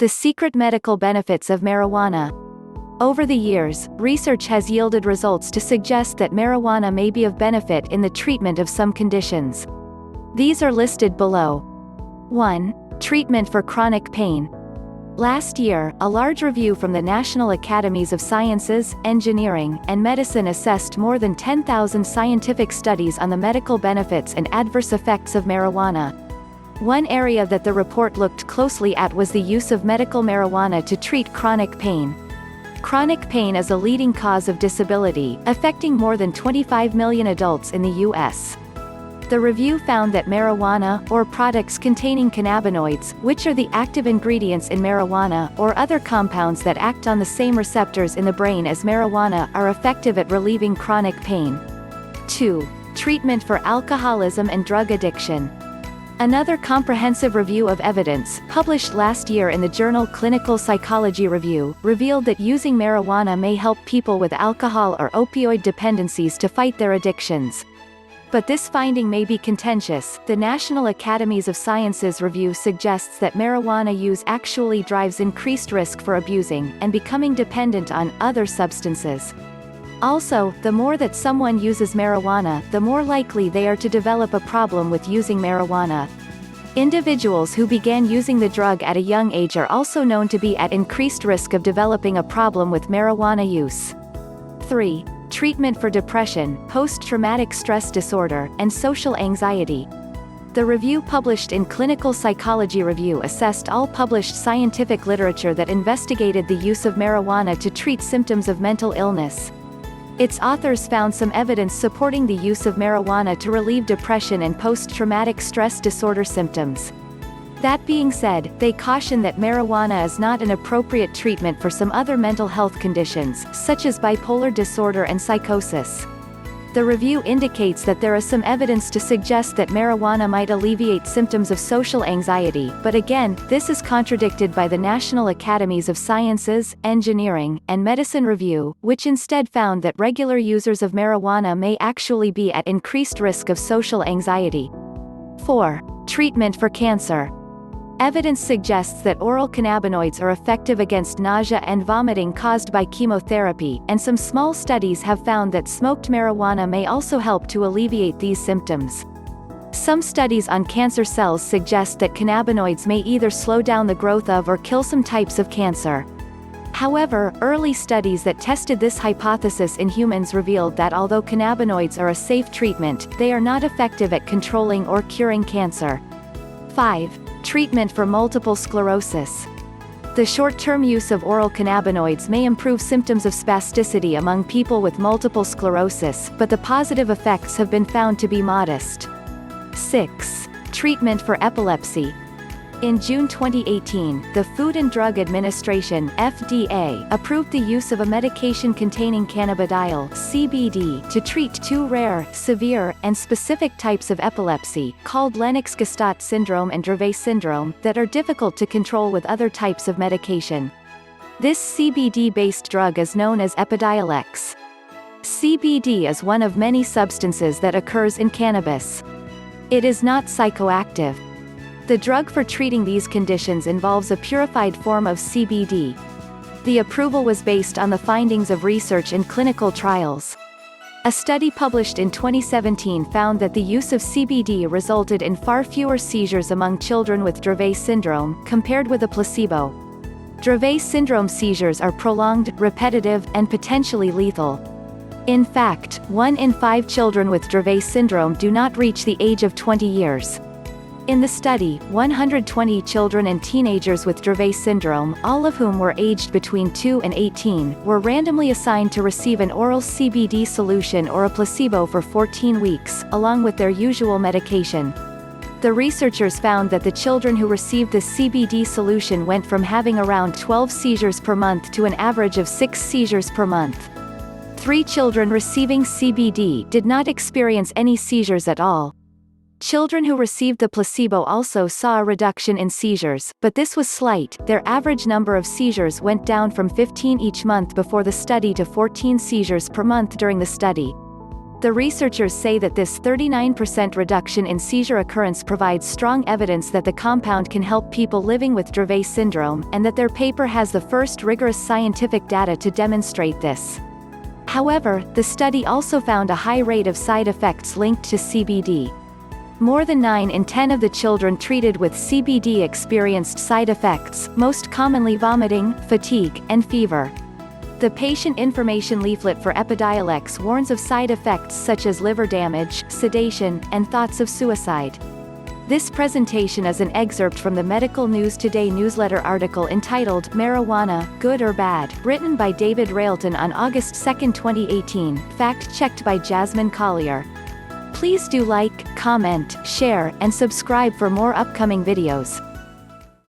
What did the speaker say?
The secret medical benefits of marijuana. Over the years, research has yielded results to suggest that marijuana may be of benefit in the treatment of some conditions. These are listed below. 1. Treatment for chronic pain. Last year, a large review from the National Academies of Sciences, Engineering, and Medicine assessed more than 10,000 scientific studies on the medical benefits and adverse effects of marijuana. One area that the report looked closely at was the use of medical marijuana to treat chronic pain. Chronic pain is a leading cause of disability, affecting more than 25 million adults in the U.S. The review found that marijuana, or products containing cannabinoids, which are the active ingredients in marijuana, or other compounds that act on the same receptors in the brain as marijuana, are effective at relieving chronic pain. 2. Treatment for alcoholism and drug addiction. Another comprehensive review of evidence, published last year in the journal Clinical Psychology Review, revealed that using marijuana may help people with alcohol or opioid dependencies to fight their addictions. But this finding may be contentious. The National Academies of Sciences review suggests that marijuana use actually drives increased risk for abusing and becoming dependent on other substances. Also, the more that someone uses marijuana, the more likely they are to develop a problem with using marijuana. Individuals who began using the drug at a young age are also known to be at increased risk of developing a problem with marijuana use. 3. Treatment for depression, post-traumatic stress disorder, and social anxiety. The review published in Clinical Psychology Review assessed all published scientific literature that investigated the use of marijuana to treat symptoms of mental illness. Its authors found some evidence supporting the use of marijuana to relieve depression and post-traumatic stress disorder symptoms. That being said, they caution that marijuana is not an appropriate treatment for some other mental health conditions, such as bipolar disorder and psychosis. The review indicates that there is some evidence to suggest that marijuana might alleviate symptoms of social anxiety, but again, this is contradicted by the National Academies of Sciences, Engineering, and Medicine review, which instead found that regular users of marijuana may actually be at increased risk of social anxiety. 4. Treatment for cancer. Evidence suggests that oral cannabinoids are effective against nausea and vomiting caused by chemotherapy, and some small studies have found that smoked marijuana may also help to alleviate these symptoms. Some studies on cancer cells suggest that cannabinoids may either slow down the growth of or kill some types of cancer. However, early studies that tested this hypothesis in humans revealed that although cannabinoids are a safe treatment, they are not effective at controlling or curing cancer. 5. Treatment for multiple sclerosis. The short-term use of oral cannabinoids may improve symptoms of spasticity among people with multiple sclerosis, but the positive effects have been found to be modest. 6. Treatment for epilepsy. In June 2018, the Food and Drug Administration (FDA) approved the use of a medication containing cannabidiol (CBD) to treat two rare, severe, and specific types of epilepsy, called Lennox-Gastaut syndrome and Dravet syndrome, that are difficult to control with other types of medication. This CBD-based drug is known as Epidiolex. CBD is one of many substances that occurs in cannabis. It is not psychoactive. The drug for treating these conditions involves a purified form of CBD. The approval was based on the findings of research in clinical trials. A study published in 2017 found that the use of CBD resulted in far fewer seizures among children with Dravet syndrome, compared with a placebo. Dravet syndrome seizures are prolonged, repetitive, and potentially lethal. In fact, 1 in 5 children with Dravet syndrome do not reach the age of 20 years. In the study, 120 children and teenagers with Dravet syndrome, all of whom were aged between 2 and 18, were randomly assigned to receive an oral CBD solution or a placebo for 14 weeks, along with their usual medication. The researchers found that the children who received the CBD solution went from having around 12 seizures per month to an average of 6 seizures per month. 3 children receiving CBD did not experience any seizures at all. Children who received the placebo also saw a reduction in seizures, but this was slight. Their average number of seizures went down from 15 each month before the study to 14 seizures per month during the study. The researchers say that this 39% reduction in seizure occurrence provides strong evidence that the compound can help people living with Dravet syndrome, and that their paper has the first rigorous scientific data to demonstrate this. However, the study also found a high rate of side effects linked to CBD. More than 9 in 10 of the children treated with CBD experienced side effects, most commonly vomiting, fatigue, and fever. The patient information leaflet for Epidiolex warns of side effects such as liver damage, sedation, and thoughts of suicide. This presentation is an excerpt from the Medical News Today newsletter article entitled Marijuana, Good or Bad, written by David Railton on August 2, 2018, fact-checked by Jasmine Collier. Please do like, comment, share, and subscribe for more upcoming videos.